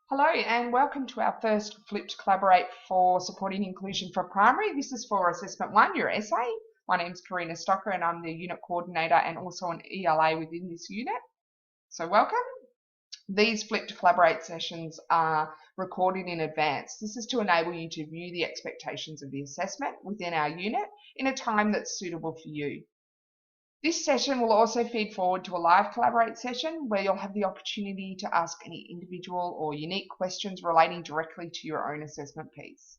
Hello and welcome to our first Flipped Collaborate for Supporting Inclusion for Primary. This is for Assessment 1, your essay. My name is Karina Stocker and I'm the unit coordinator and also an ELA within this unit. So welcome. These Flipped Collaborate sessions are recorded in advance. This is to enable you to view the expectations of the assessment within our unit in a time that's suitable for you. This session will also feed forward to a live Collaborate session where you'll have the opportunity to ask any individual or unique questions relating directly to your own assessment piece.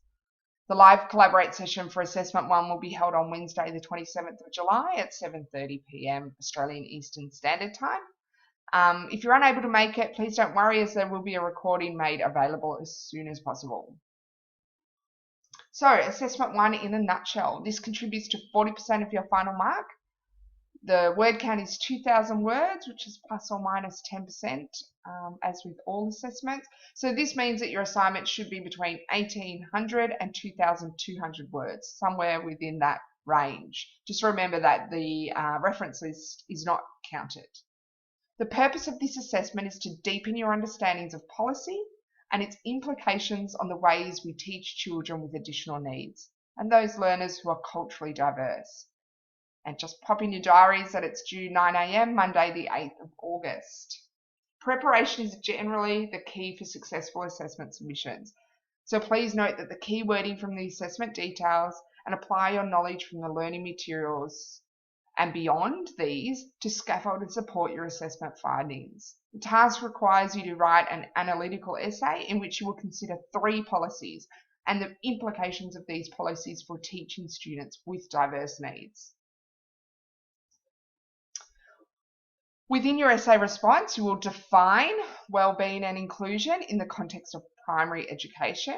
The live Collaborate session for Assessment 1 will be held on Wednesday the 27th of July at 7:30 p.m. Australian Eastern Standard Time. If you're unable to make it, please don't worry, as there will be a recording made available as soon as possible. So, Assessment 1 in a nutshell. This contributes to 40% of your final mark. The word count is 2,000 words, which is plus or minus 10%, as with all assessments. So this means that your assignment should be between 1,800 and 2,200 words, somewhere within that range. Just remember that the reference list is not counted. The purpose of this assessment is to deepen your understandings of policy and its implications on the ways we teach children with additional needs and those learners who are culturally diverse. And just pop in your diaries that it's due 9 a.m. Monday the 8th of August. Preparation is generally the key for successful assessment submissions. So please note that the key wording from the assessment details and apply your knowledge from the learning materials and beyond these to scaffold and support your assessment findings. The task requires you to write an analytical essay in which you will consider 3 policies and the implications of these policies for teaching students with diverse needs. Within your essay response, you will define wellbeing and inclusion in the context of primary education.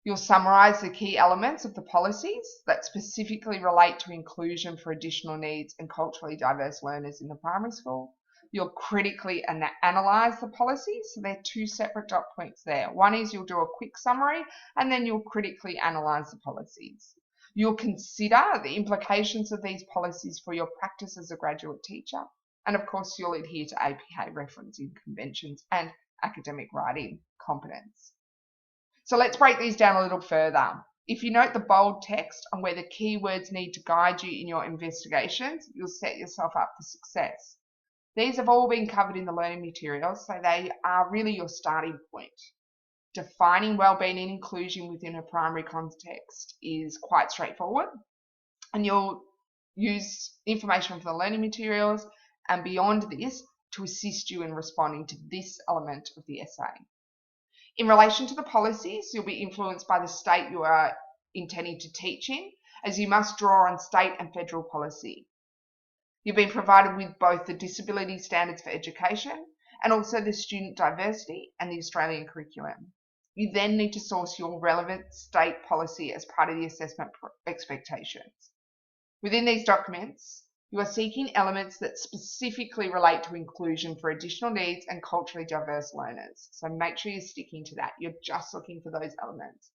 You'll summarise the key elements of the policies that specifically relate to inclusion for additional needs and culturally diverse learners in the primary school. You'll critically analyse the policies. So there are 2 separate dot points there. One is you'll do a quick summary and then you'll critically analyse the policies. You'll consider the implications of these policies for your practice as a graduate teacher. And of course, you'll adhere to APA referencing conventions and academic writing competence. So let's break these down a little further. If you note the bold text on where the keywords need to guide you in your investigations, you'll set yourself up for success. These have all been covered in the learning materials, so they are really your starting point. Defining wellbeing and inclusion within a primary context is quite straightforward, and you'll use information from the learning materials and beyond this to assist you in responding to this element of the essay. In relation to the policies, you'll be influenced by the state you are intending to teach in, as you must draw on state and federal policy. You've been provided with both the Disability Standards for Education and also the Student Diversity and the Australian Curriculum. You then need to source your relevant state policy as part of the assessment expectations. Within these documents, you are seeking elements that specifically relate to inclusion for additional needs and culturally diverse learners. So make sure you're sticking to that. You're just looking for those elements.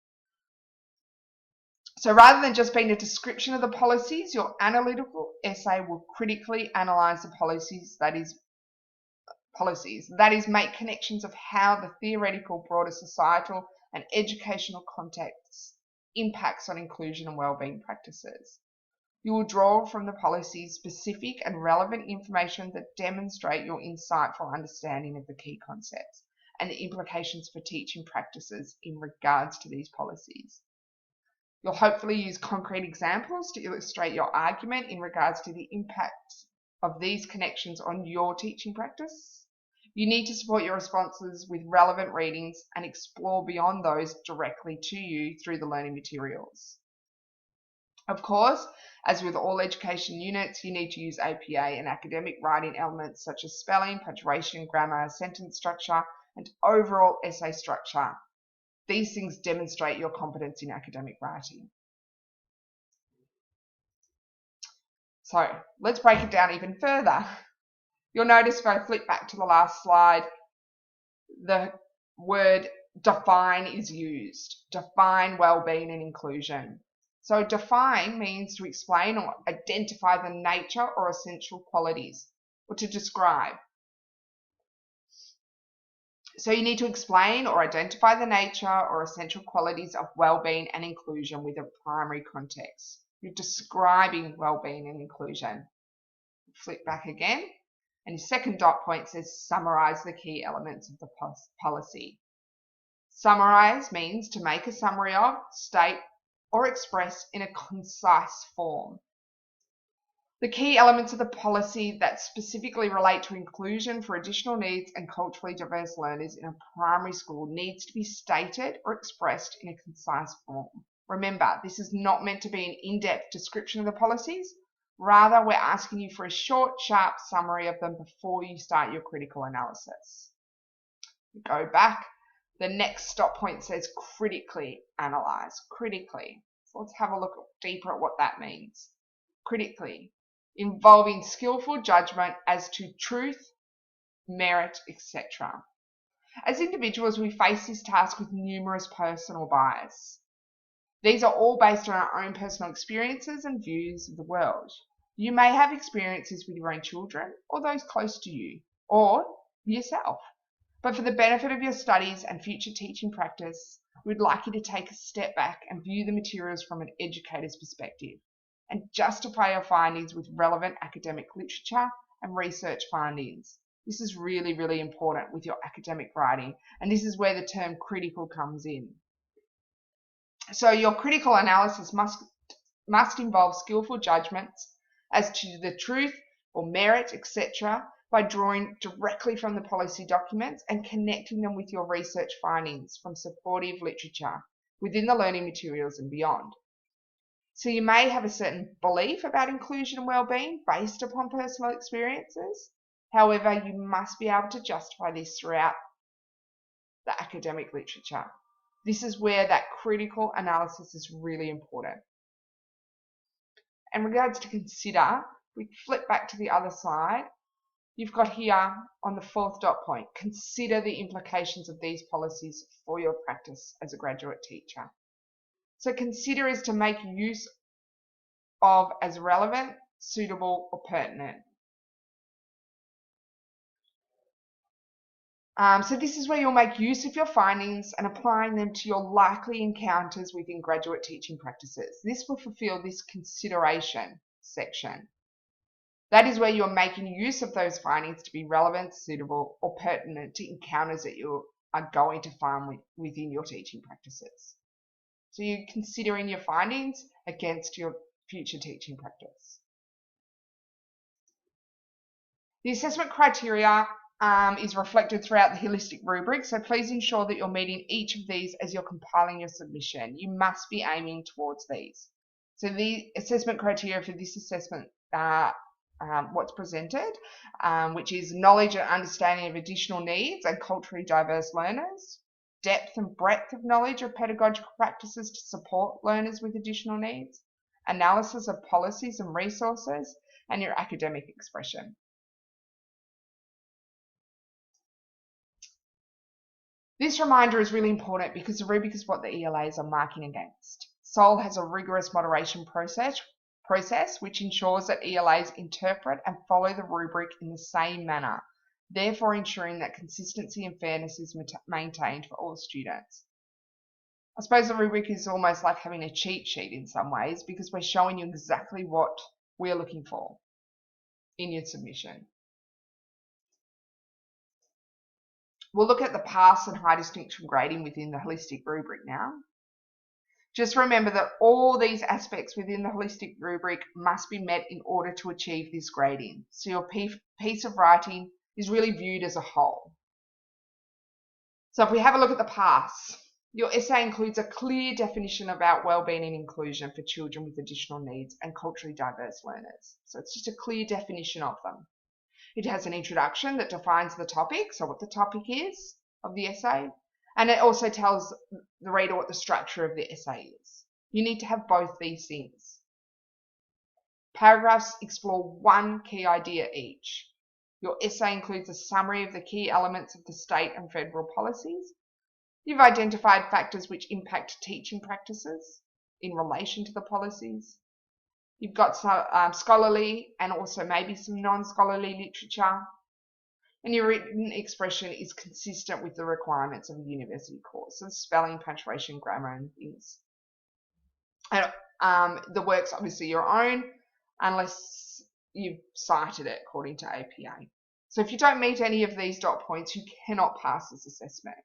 So rather than just being a description of the policies, your analytical essay will critically analyse the policies, that is make connections of how the theoretical, broader societal and educational context impacts on inclusion and wellbeing practices. You will draw from the policies specific and relevant information that demonstrate your insightful understanding of the key concepts and the implications for teaching practices in regards to these policies. You'll hopefully use concrete examples to illustrate your argument in regards to the impact of these connections on your teaching practice. You need to support your responses with relevant readings and explore beyond those directly to you through the learning materials. Of course, as with all education units, you need to use APA and academic writing elements such as spelling, punctuation, grammar, sentence structure, and overall essay structure. These things demonstrate your competence in academic writing. So let's break it down even further. You'll notice if I flip back to the last slide, the word define is used. Define wellbeing and inclusion. So define means to explain or identify the nature or essential qualities, or to describe. So you need to explain or identify the nature or essential qualities of well-being and inclusion with a primary context. You're describing well-being and inclusion. Flip back again. And your second dot point says summarize the key elements of the policy. Summarize means to make a summary of, state, or express in a concise form. The key elements of the policy that specifically relate to inclusion for additional needs and culturally diverse learners in a primary school needs to be stated or expressed in a concise form. Remember, this is not meant to be an in-depth description of the policies. Rather, we're asking you for a short, sharp summary of them before you start your critical analysis. Go back. The next stop point says critically analyze. Critically. So let's have a look deeper at what that means. Critically. Involving skillful judgment as to truth, merit, etc. As individuals, we face this task with numerous personal bias. These are all based on our own personal experiences and views of the world. You may have experiences with your own children or those close to you, or yourself. But for the benefit of your studies and future teaching practice, we'd like you to take a step back and view the materials from an educator's perspective and justify your findings with relevant academic literature and research findings. This is really, really important with your academic writing, and this is where the term critical comes in. So your critical analysis must involve skillful judgments as to the truth or merit, etc., by drawing directly from the policy documents and connecting them with your research findings from supportive literature within the learning materials and beyond. So you may have a certain belief about inclusion and well-being based upon personal experiences. However, you must be able to justify this throughout the academic literature. This is where that critical analysis is really important. In regards to consider, we flip back to the other side. You've got here on the fourth dot point, consider the implications of these policies for your practice as a graduate teacher. So consider is to make use of as relevant, suitable, or pertinent. So this is where you'll make use of your findings and applying them to your likely encounters within graduate teaching practices. This will fulfill this consideration section. That is where you're making use of those findings to be relevant, suitable, or pertinent to encounters that you are going to find within your teaching practices. So you're considering your findings against your future teaching practice. The assessment criteria is reflected throughout the holistic rubric, so please ensure that you're meeting each of these as you're compiling your submission. You must be aiming towards these. So the assessment criteria for this assessment what's presented, which is knowledge and understanding of additional needs and culturally diverse learners, depth and breadth of knowledge of pedagogical practices to support learners with additional needs, analysis of policies and resources, and your academic expression. This reminder is really important because the rubric is what the ELAs are marking against. SOL has a rigorous moderation process which ensures that ELAs interpret and follow the rubric in the same manner, therefore ensuring that consistency and fairness is maintained for all students. I suppose the rubric is almost like having a cheat sheet in some ways because we're showing you exactly what we're looking for in your submission. We'll look at the pass and high distinction grading within the holistic rubric now. Just remember that all these aspects within the holistic rubric must be met in order to achieve this grading. So your piece of writing is really viewed as a whole. So if we have a look at the pass, your essay includes a clear definition about wellbeing and inclusion for children with additional needs and culturally diverse learners. So it's just a clear definition of them. It has an introduction that defines the topic, so what the topic is of the essay, and it also tells the reader what the structure of the essay is. You need to have both these things. Paragraphs explore one key idea each. Your essay includes a summary of the key elements of the state and federal policies. You've identified factors which impact teaching practices in relation to the policies. You've got some scholarly and also maybe some non-scholarly literature. and your written expression is consistent with the requirements of a university course. So spelling, punctuation, grammar, and things. And the work's obviously your own unless you've cited it according to APA. So if you don't meet any of these dot points, you cannot pass this assessment.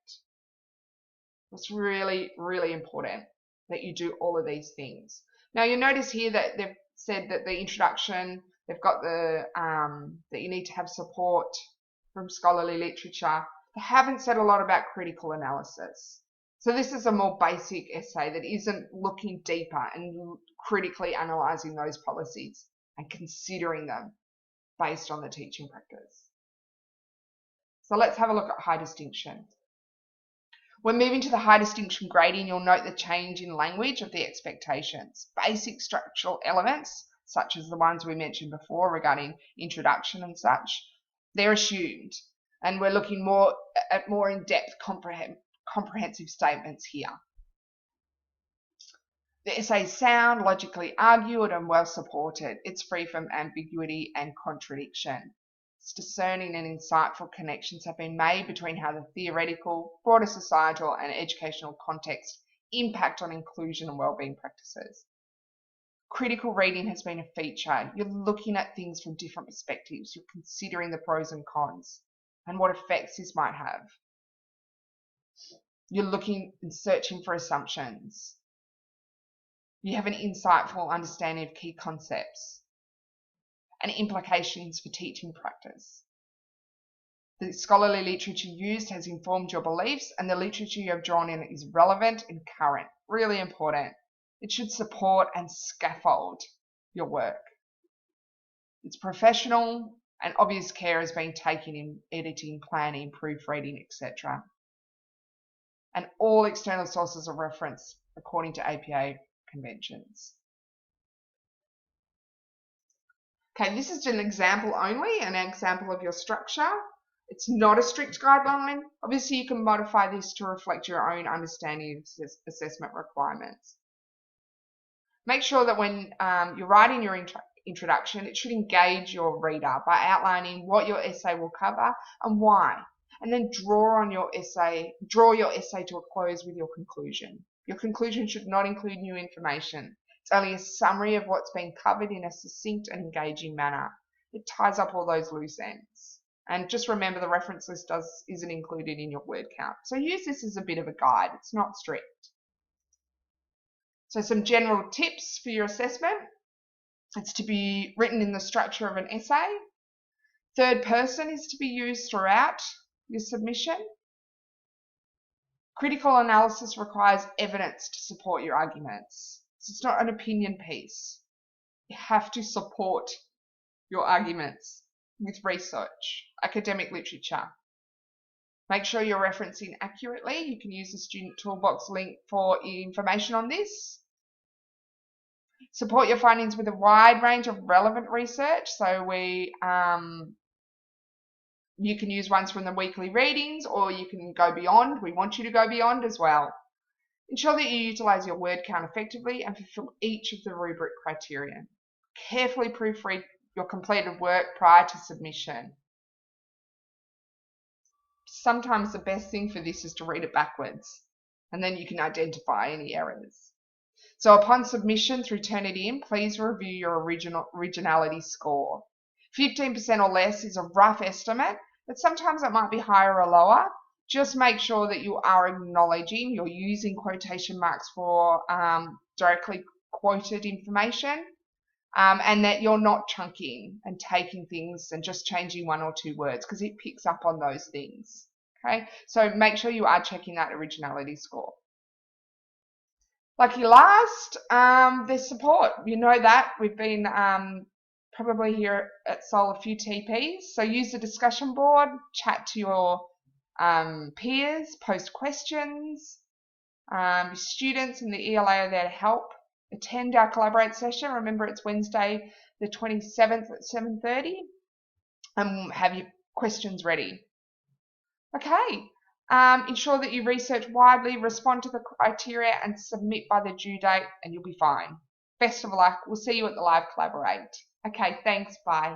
It's really, really important that you do all of these things. Now you'll notice here that they've said that the introduction, they've got the that you need to have support from scholarly literature. They haven't said a lot about critical analysis. So this is a more basic essay that isn't looking deeper and critically analysing those policies and considering them based on the teaching practice. So let's have a look at high distinction. When moving to the high distinction grading, you'll note the change in language of the expectations. Basic structural elements, such as the ones we mentioned before regarding introduction and such, they're assumed. And we're looking more at more in-depth comprehensive statements here. The essay is sound, logically argued, and well supported. It's free from ambiguity and contradiction. It's discerning and insightful connections have been made between how the theoretical, broader societal, and educational context impact on inclusion and wellbeing practices. Critical reading has been a feature. You're looking at things from different perspectives. You're considering the pros and cons and what effects this might have. You're looking and searching for assumptions. You have an insightful understanding of key concepts and implications for teaching practice. The scholarly literature used has informed your beliefs, and the literature you have drawn in is relevant and current. Really important. It should support and scaffold your work. It's professional, and obvious care has been taken in editing, planning, proofreading, etc. And all external sources are referenced according to APA conventions. Okay, this is an example only, an example of your structure. It's not a strict guideline. Obviously, you can modify this to reflect your own understanding of assessment requirements. Make sure that when you're writing your introduction, it should engage your reader by outlining what your essay will cover and why. And then draw your essay to a close with your conclusion. Your conclusion should not include new information. It's only a summary of what's been covered in a succinct and engaging manner. It ties up all those loose ends. And just remember, the reference list isn't included in your word count. So use this as a bit of a guide. It's not strict. So some general tips for your assessment. It's to be written in the structure of an essay. Third person is to be used throughout your submission. Critical analysis requires evidence to support your arguments. So it's not an opinion piece. You have to support your arguments with research, academic literature. Make sure you're referencing accurately. You can use the Student Toolbox link for information on this. Support your findings with a wide range of relevant research. So you can use ones from the weekly readings, or you can go beyond. We want you to go beyond as well. Ensure that you utilize your word count effectively and fulfill each of the rubric criteria. Carefully proofread your completed work prior to submission. Sometimes the best thing for this is to read it backwards, and then you can identify any errors. So upon submission through Turnitin, please review your originality score. 15% or less is a rough estimate, but sometimes it might be higher or lower. Just make sure that you are acknowledging, you're using quotation marks for directly quoted information, and that you're not chunking and taking things and just changing one or two words, because it picks up on those things. Okay, so make sure you are checking that originality score. Lucky last, there's support. You know that. We've been probably here at SOL a few TPs. So use the discussion board, chat to your peers, post questions. Your students in the ELA are there to help. Attend our Collaborate session. Remember, it's Wednesday the 27th at 7:30. And have your questions ready. Okay. Ensure that you research widely, respond to the criteria, and submit by the due date, and you'll be fine. Best of luck. We'll see you at the live Collaborate. Okay, thanks. Bye.